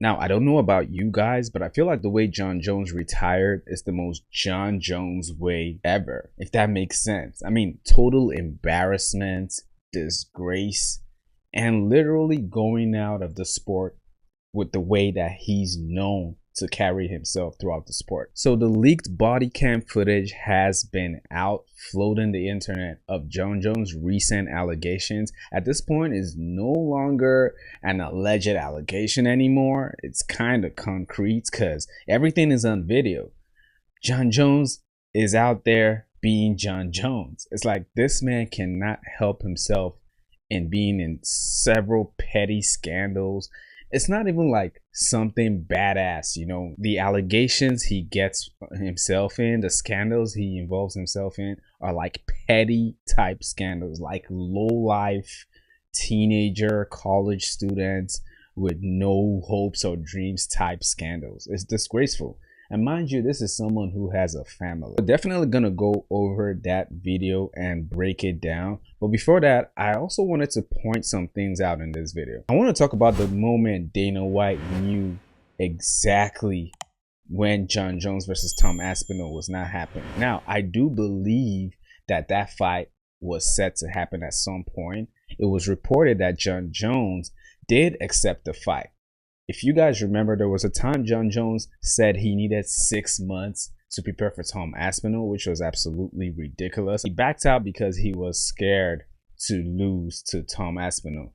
Now, I don't know about you guys, but I feel like the way Jon Jones retired is the most Jon Jones way ever, if that makes sense. I mean, total embarrassment, disgrace, and literally going out of the sport with the way that he's known to carry himself throughout the sport. So the leaked body cam footage has been out floating the internet of Jon Jones' recent allegations. At this point, is no longer an alleged allegation anymore. It's kind of concrete because everything is on video. Jon Jones is out there being Jon Jones. It's like this man cannot help himself in being in several petty scandals. It's not even like something badass, you know. The allegations he gets himself in, the scandals he involves himself in, are like petty type scandals, like low life teenager college students with no hopes or dreams type scandals. It's disgraceful. And mind you, this is someone who has a family. We're definitely gonna go over that video and break it down. But before that, I also wanted to point some things out in this video. I want to talk about the moment Dana White knew exactly when Jon Jones versus Tom Aspinall was not happening. Now, I do believe that that fight was set to happen at some point. It was reported that Jon Jones did accept the fight. If you guys remember, there was a time Jon Jones said he needed 6 months to prepare for Tom Aspinall, which was absolutely ridiculous. He backed out because he was scared to lose to Tom Aspinall.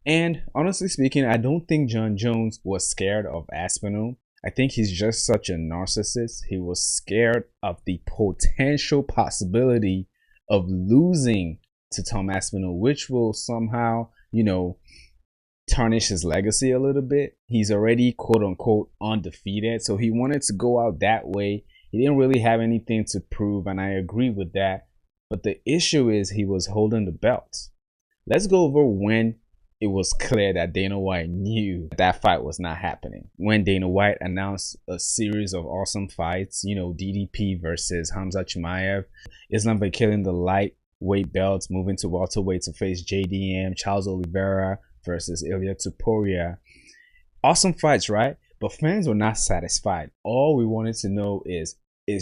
And honestly speaking, I don't think Jon Jones was scared of Aspinall. I think he's just such a narcissist. He was scared of the potential possibility of losing to Tom Aspinall, which will somehow, you know, tarnish his legacy a little bit. He's already quote unquote undefeated, so he wanted to go out that way. He didn't really have anything to prove, and I agree with that. But the issue is he was holding the belt. Let's go over when it was clear that Dana White knew that fight was not happening. When Dana White announced a series of awesome fights, you know, DDP versus Hamza Chimaev, Islam Bekele the lightweight belts, moving to welterweight to face JDM, Charles Oliveira versus Ilya Tuporia. Awesome fights, right? But fans were not satisfied. All we wanted to know is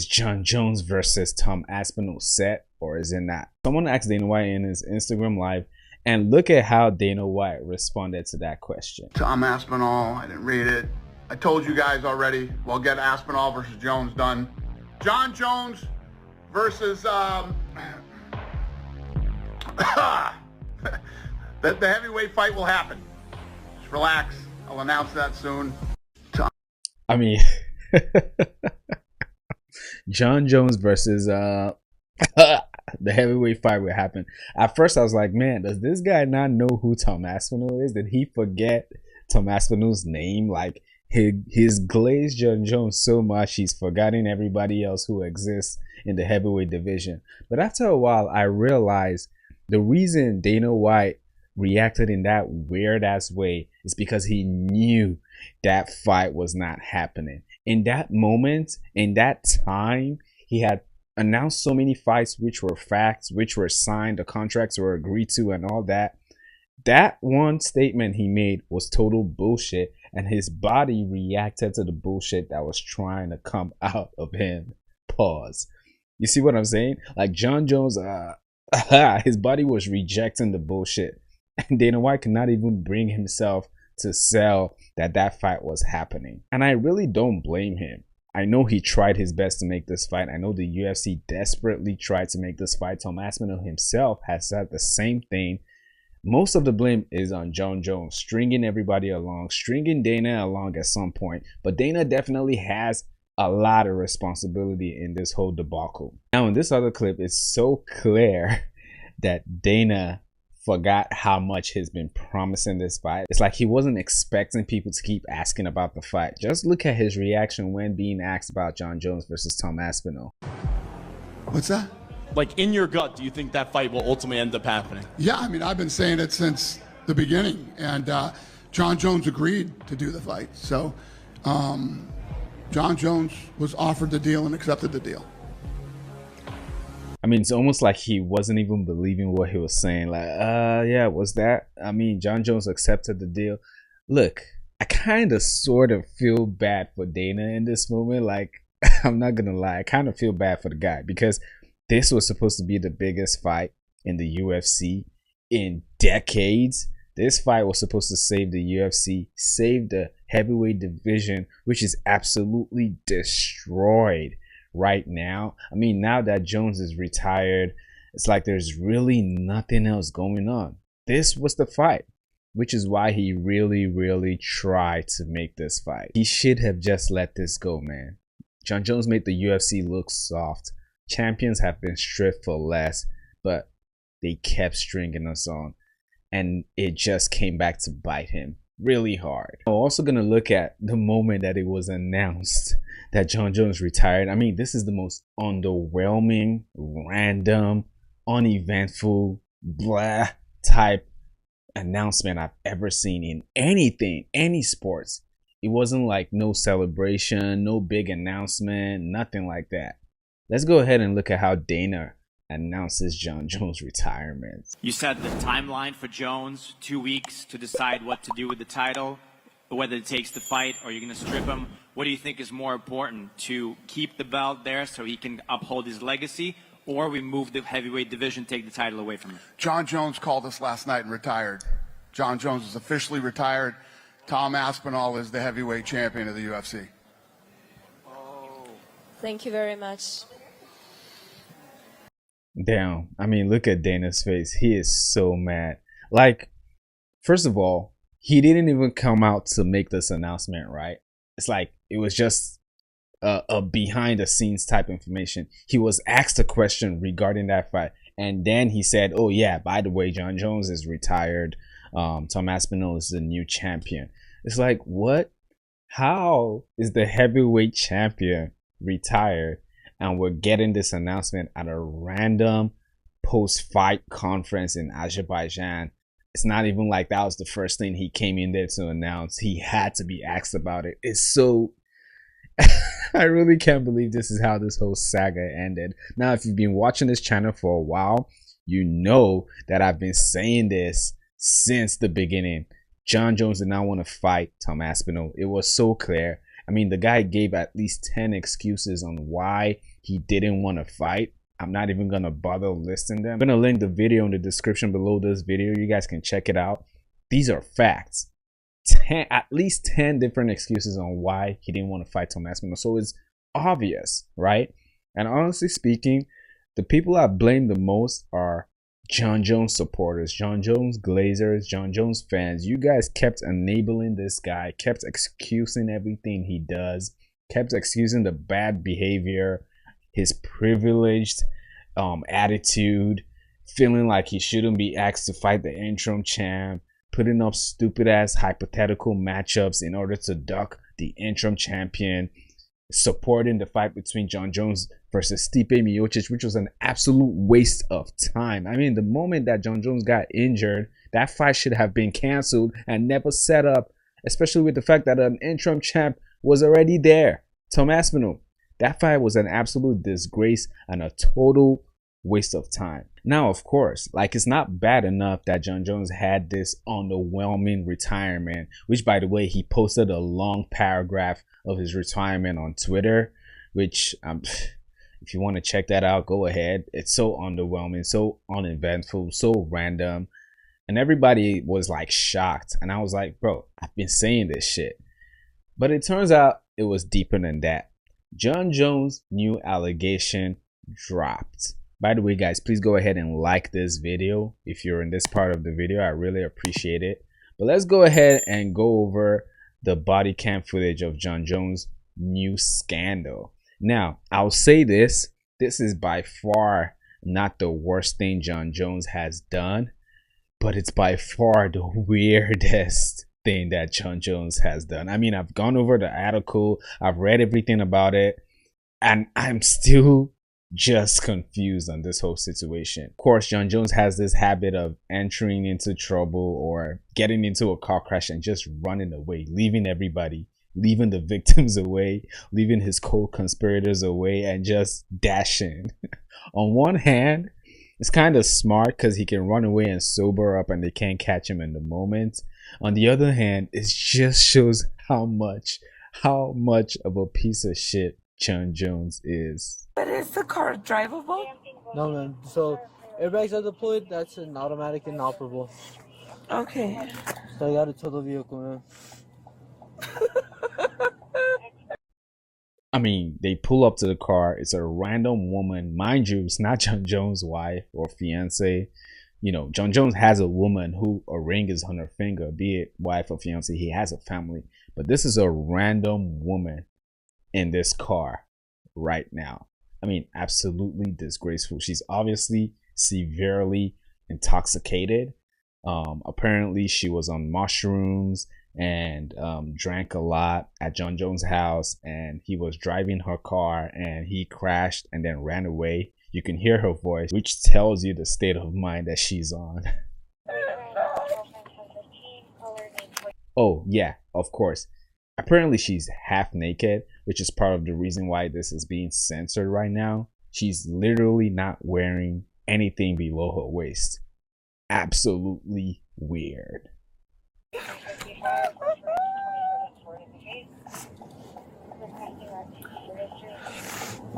Jon Jones versus Tom Aspinall set, or is it not? Someone asked Dana White in his Instagram live, and look at how Dana White responded to that question. Tom Aspinall, I didn't read it. I told you guys already, we'll get Aspinall versus Jones done. Jon Jones versus the heavyweight fight will happen. Just relax. I'll announce that soon. I mean, Jon Jones versus the heavyweight fight will happen. At first, I was like, man, does this guy not know who Tom Aspinall is? Did he forget Tom Aspinall's name? Like, he's glazed Jon Jones so much, he's forgotten everybody else who exists in the heavyweight division. But after a while, I realized the reason Dana White reacted in that weird ass way is because he knew that fight was not happening. In that moment, in that time, he had announced so many fights which were facts, which were signed, the contracts were agreed to, and all that. That one statement he made was total bullshit, and his body reacted to the bullshit that was trying to come out of him. Pause. You see what I'm saying? Like Jon Jones, his body was rejecting the bullshit. And Dana White could not even bring himself to sell that fight was happening. And I really don't blame him. I know he tried his best to make this fight. I know the UFC desperately tried to make this fight. Tom Aspinall himself has said the same thing. Most of the blame is on Jon Jones, stringing everybody along, stringing Dana along at some point. But Dana definitely has a lot of responsibility in this whole debacle. Now, in this other clip, it's so clear that Dana forgot how much he's been promising this fight. It's like he wasn't expecting people to keep asking about the fight. Just look at his reaction when being asked about Jon Jones versus Tom Aspinall. What's that? Like, in your gut, do you think that fight will ultimately end up happening? Yeah, I mean, I've been saying it since the beginning, and Jon Jones agreed to do the fight. So Jon Jones was offered the deal and accepted the deal. I mean, it's almost like he wasn't even believing what he was saying. Like, yeah, was that? I mean, Jon Jones accepted the deal. Look, I kind of sort of feel bad for Dana in this moment. Like, I'm not gonna lie, I kind of feel bad for the guy because this was supposed to be the biggest fight in the UFC in decades. This fight was supposed to save the UFC, save the heavyweight division, which is absolutely destroyed right now. I mean, now that Jones is retired, it's like there's really nothing else going on. This was the fight, which is why he really tried to make this fight. He should have just let this go, man. Jon Jones made the UFC look soft. Champions have been stripped for less, but they kept stringing us on, and it just came back to bite him really hard. I'm also gonna look at the moment that it was announced that Jon Jones retired. I mean, this is the most underwhelming, random, uneventful, blah type announcement I've ever seen in anything, any sports. It wasn't like no celebration, no big announcement, nothing like that. Let's go ahead and look at how Dana announces Jon Jones' retirement. You set the timeline for Jones, 2 weeks to decide what to do with the title, whether it takes the fight or you're going to strip him. What do you think is more important, to keep the belt there so he can uphold his legacy, or we move the heavyweight division, take the title away from him? Jon Jones called us last night and retired. Jon Jones is officially retired. Tom Aspinall is the heavyweight champion of the UFC. Thank you very much. Damn. I mean, look at Dana's face. He is so mad. Like, first of all, he didn't even come out to make this announcement, right? It's like it was just a behind the scenes type information. He was asked a question regarding that fight, and then he said, oh yeah, by the way, Jon Jones is retired. Tom Aspinall is the new champion. It's like, what? How is the heavyweight champion retired and we're getting this announcement at a random post-fight conference in Azerbaijan? It's not even like that was the first thing he came in there to announce. He had to be asked about it. It's so I really can't believe this is how this whole saga ended. Now, if you've been watching this channel for a while, you know that I've been saying this since the beginning. Jon Jones did not want to fight Tom Aspinall. It was so clear. I mean, the guy gave at least 10 excuses on why he didn't want to fight. I'm not even going to bother listing them. I'm going to link the video in the description below this video. You guys can check it out. These are facts. At least 10 different excuses on why he didn't want to fight Tom Aspinall. So it's obvious, right? And honestly speaking, the people I blame the most are Jon Jones supporters, Jon Jones glazers, Jon Jones fans. You guys kept enabling this guy, kept excusing everything he does, kept excusing the bad behavior, his privileged attitude, feeling like he shouldn't be asked to fight the interim champ, putting up stupid ass hypothetical matchups in order to duck the interim champion, supporting the fight between Jon Jones versus Stipe Miocic, which was an absolute waste of time. I mean, the moment that Jon Jones got injured, that fight should have been canceled and never set up, especially with the fact that an interim champ was already there, Tom Aspinall. That fight was an absolute disgrace and a total waste of time. Now, of course, like, it's not bad enough that Jon Jones had this underwhelming retirement, which, by the way, he posted a long paragraph of his retirement on Twitter, which if you want to check that out, go ahead. It's so underwhelming, so uneventful, so random, and everybody was like shocked. And I was like, bro, I've been saying this shit. But it turns out it was deeper than that. Jon Jones' new allegation dropped. By the way, guys, please go ahead and like this video if you're in this part of the video. I really appreciate it. But let's go ahead and go over the body cam footage of Jon Jones' new scandal. Now, I'll say this is by far not the worst thing Jon Jones has done, but it's by far the weirdest thing that Jon Jones has done. I mean, I've gone over the article, I've read everything about it, and I'm still just confused on this whole situation. Of course, Jon Jones has this habit of entering into trouble or getting into a car crash and just running away, leaving everybody, leaving the victims away, leaving his co-conspirators away, and just dashing. On one hand, it's kind of smart because he can run away and sober up and they can't catch him in the moment. On the other hand, it just shows how much of a piece of shit John Jones is. But is the car drivable? No, man. So, airbags are deployed. That's an automatic and operable. Okay. So I got to tow the vehicle, man. I mean, they pull up to the car. It's a random woman. Mind you, it's not John Jones' wife or fiance. You know, John Jones has a woman who a ring is on her finger, be it wife or fiance. He has a family. But this is a random woman in this car right now. I mean, absolutely disgraceful. She's obviously severely intoxicated. Apparently, she was on mushrooms and drank a lot at John Jones' house, and he was driving her car and he crashed and then ran away. You can hear her voice, which tells you the state of mind that she's on. Oh yeah, of course. Apparently she's half naked, which is part of the reason why this is being censored right now. She's literally not wearing anything below her waist. Absolutely weird.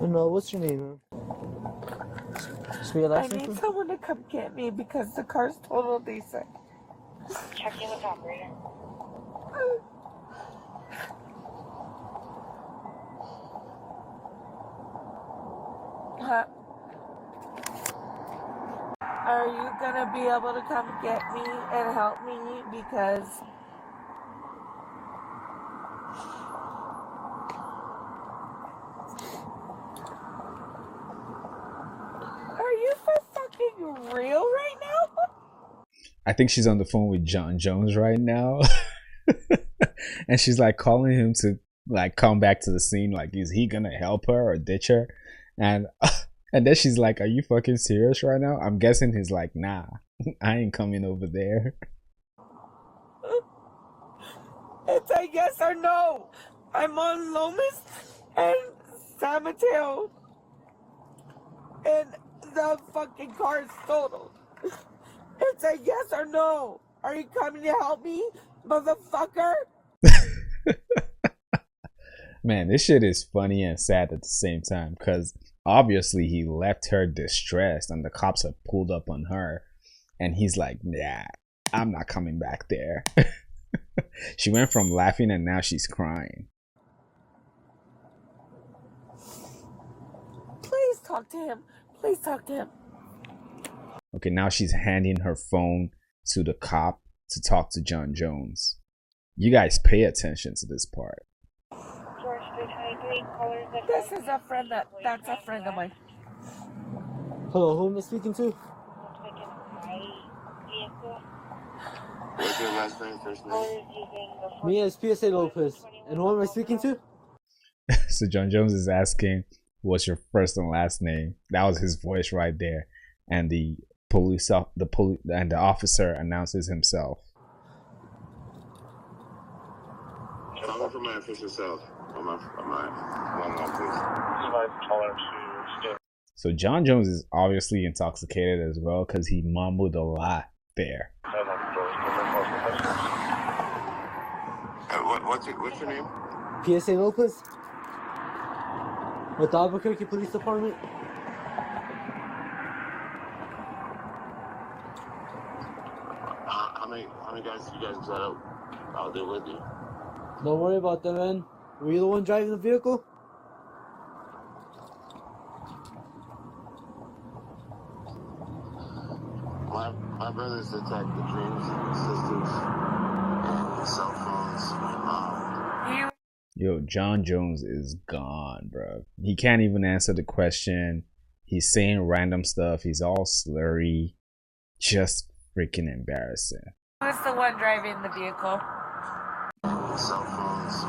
No, what's your name, man? I need someone to come get me because the car's total decent. Check in with operator. Huh? Are you gonna be able to come get me and help me because are you for fucking real right now? I think she's on the phone with John Jones right now. And she's like calling him to like come back to the scene. Like, is he gonna help her or ditch her? And then she's like, are you fucking serious right now? I'm guessing he's like, nah, I ain't coming over there. It's a yes or no. I'm on Lomas and San Mateo. And the fucking car is totaled. It's a yes or no. Are you coming to help me, motherfucker? Man, this shit is funny and sad at the same time, because obviously he left her distressed and the cops have pulled up on her and he's like, nah, I'm not coming back there. She went from laughing and now she's crying. Please talk to him. Please talk to him. Okay, now she's handing her phone to the cop to talk to John Jones. You guys pay attention to this part. This is a friend that's a friend of mine. Hello, who am I speaking to? What's your last name, first name? Me as PSA Lopez. And who am I speaking to? So John Jones is asking, what's your first and last name? That was his voice right there. And the officer announces himself. Calling for my official self. On my please. So John Jones is obviously intoxicated as well because he mumbled a lot there. What's your name? PSA Lopez. With the Albuquerque Police Department. How many guys you guys got out there with you? Don't worry about that, man. Were you the one driving the vehicle? My brothers detect the dreams systems and the cell phones. Yo, John Jones is gone, bro. He can't even answer the question. He's saying random stuff. He's all slurry. Just freaking embarrassing. Who's the one driving the vehicle? The cell phones.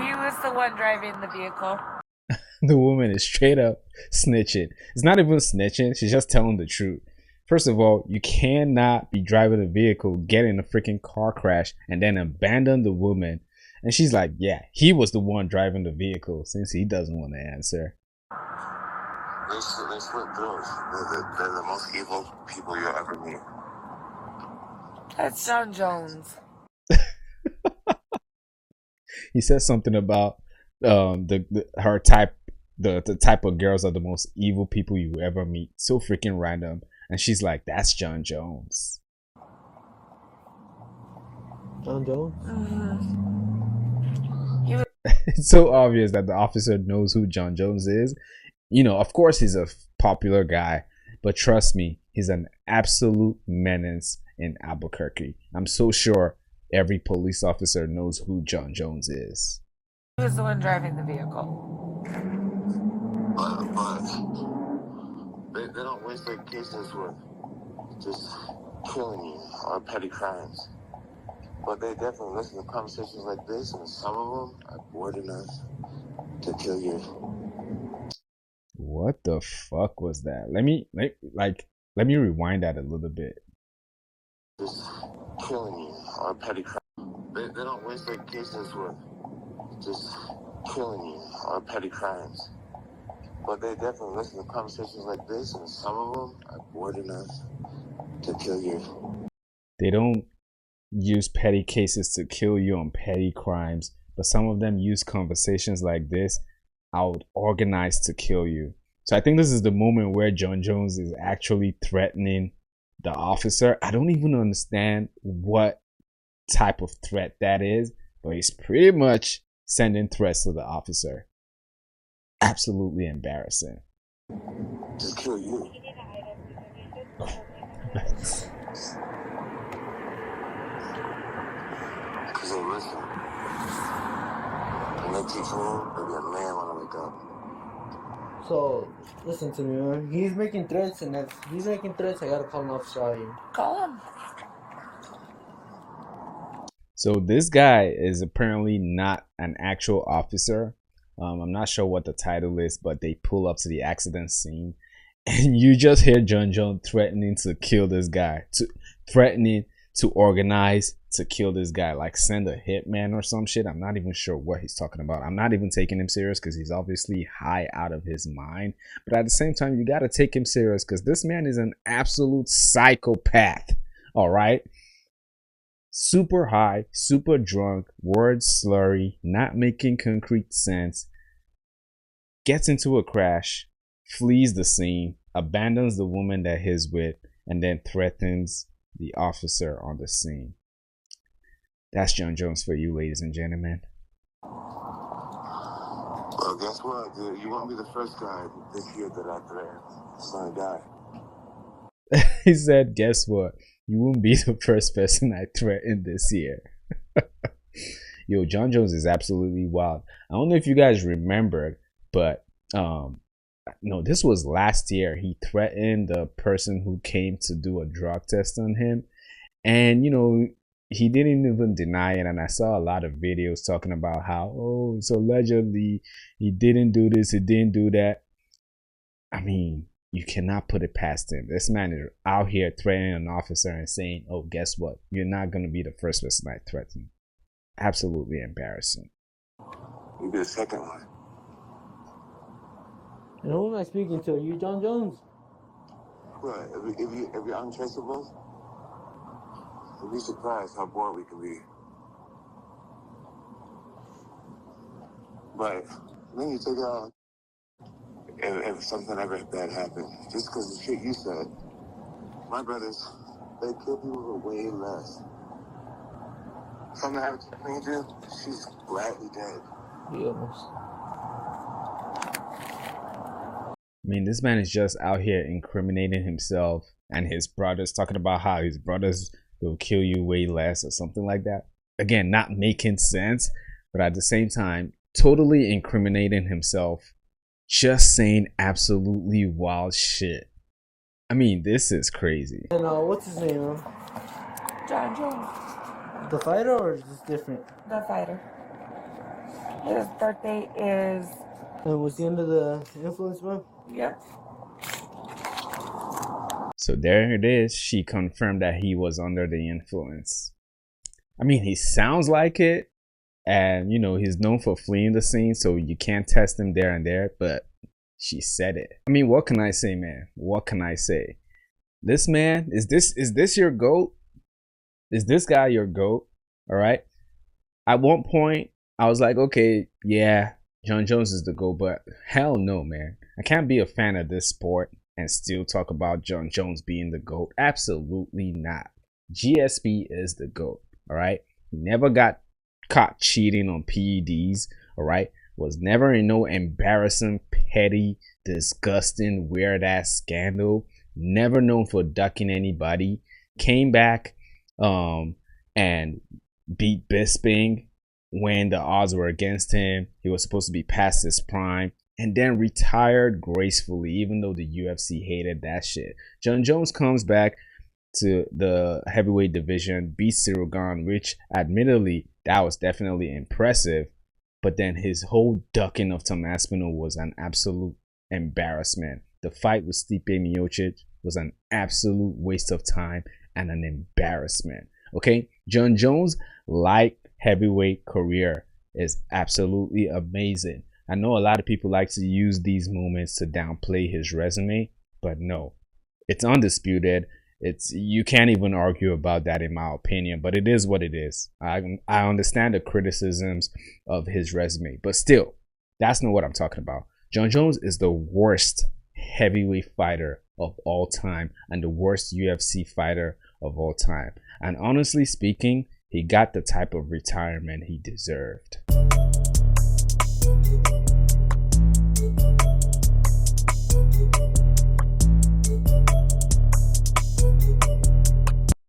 He was the one driving the vehicle. The woman is straight up snitching. It's not even snitching. She's just telling the truth. First of all, you cannot be driving a vehicle, get in a freaking car crash, and then abandon the woman. And she's like, yeah, he was the one driving the vehicle, since he doesn't want to answer. They slit throats. They're the most evil people you'll ever meet. That's John Jones. He says something about her type, the type of girls are the most evil people you ever meet. So freaking random. And she's like, that's John Jones. John Jones? It's so obvious that the officer knows who John Jones is. You know, of course he's a popular guy, but trust me, he's an absolute menace in Albuquerque. I'm so sure every police officer knows who John Jones is. He was the one driving the vehicle. But they don't waste their cases with just killing you or petty crimes. But they definitely listen to conversations like this, and some of them are bored enough to kill you. What the fuck was that? Let me rewind that a little bit. Just killing you or petty crimes. They don't waste their cases with just killing you or petty crimes. But they definitely listen to conversations like this, and some of them are bored enough to kill you. They don't use petty cases to kill you on petty crimes, but some of them use conversations like this out organized to kill you. So I think this is the moment where John Jones is actually threatening the officer. I don't even understand what type of threat that is, but he's pretty much sending threats to the officer. Absolutely embarrassing. To kill you. Because they listen. And they teach me, maybe a man when I wake up. So, listen to me, man. He's making threats, and if he's making threats, I gotta call an officer out here. Call him. So this guy is apparently not an actual officer. I'm not sure what the title is, but they pull up to the accident scene, and you just hear John Jones threatening to kill this guy, threatening to organize to kill this guy, like send a hitman or some shit. I'm not even sure what he's talking about. I'm not even taking him serious because he's obviously high out of his mind. But at the same time, you got to take him serious because this man is an absolute psychopath. All right. Super high, super drunk, words slurry, not making concrete sense, gets into a crash, flees the scene, abandons the woman that he's with, and then threatens the officer on the scene. That's John Jones for you, ladies and gentlemen. Well, guess what, dude? You won't be the first guy this year that I threatened. It's gonna die. He said, guess what? You won't be the first person I threatened this year. Yo, John Jones is absolutely wild. I don't know if you guys remember, but no, this was last year. He threatened the person who came to do a drug test on him. And, you know, he didn't even deny it. And I saw a lot of videos talking about how, oh, so allegedly he didn't do this, he didn't do that. I mean, you cannot put it past him. This man is out here threatening an officer and saying, oh, guess what? You're not going to be the first person I threaten. Absolutely embarrassing. You'll be the second one. And who am I speaking to? You, John Jones? What? If you're untraceable, you'll be surprised how bored we can be. But then you take out if something ever bad happened, just because the shit you said, my brothers, they kill people for way less. Something happened to Angel, she's gladly dead. Yes. I mean, this man is just out here incriminating himself and his brothers, talking about how his brothers will kill you way less or something like that. Again, not making sense, but at the same time, totally incriminating himself, just saying absolutely wild shit. I mean, this is crazy. And what's his name? John Jones, The fighter, or is this different? the fighter. His birthday is. And was he under the influence, bro? Yep. So there it is. She confirmed that he was under the influence. I mean, he sounds like it. And, you know, he's known for fleeing the scene, so you can't test him there and there. But she said it. I mean, what can I say, man? What can I say? This man, is this your GOAT? Is this guy your GOAT? All right. At one point, I was like, okay, yeah, Jon Jones is the GOAT, but hell no, man. I can't be a fan of this sport and still talk about Jon Jones being the GOAT. Absolutely not. GSP is the GOAT. All right. He never got caught cheating on PEDs. All right. Was never in no embarrassing, petty, disgusting, weird ass scandal. Never known for ducking anybody. Came back and beat Bisping when the odds were against him. He was supposed to be past his prime, and then retired gracefully, even though the UFC hated that shit. Jon Jones comes back to the heavyweight division, beats Ciryl Gane, which admittedly that was definitely impressive, but then his whole ducking of Tom Aspinall was an absolute embarrassment. The fight with Stipe Miocic was an absolute waste of time and an embarrassment. Okay, Jon Jones' light heavyweight career is absolutely amazing. I know a lot of people like to use these moments to downplay his resume, but no, it's undisputed. You can't even argue about that, in my opinion, but it is what it is. I understand the criticisms of his resume, but still, that's not what I'm talking about. Jon Jones is the worst heavyweight fighter of all time and the worst UFC fighter of all time. And honestly speaking, he got the type of retirement he deserved.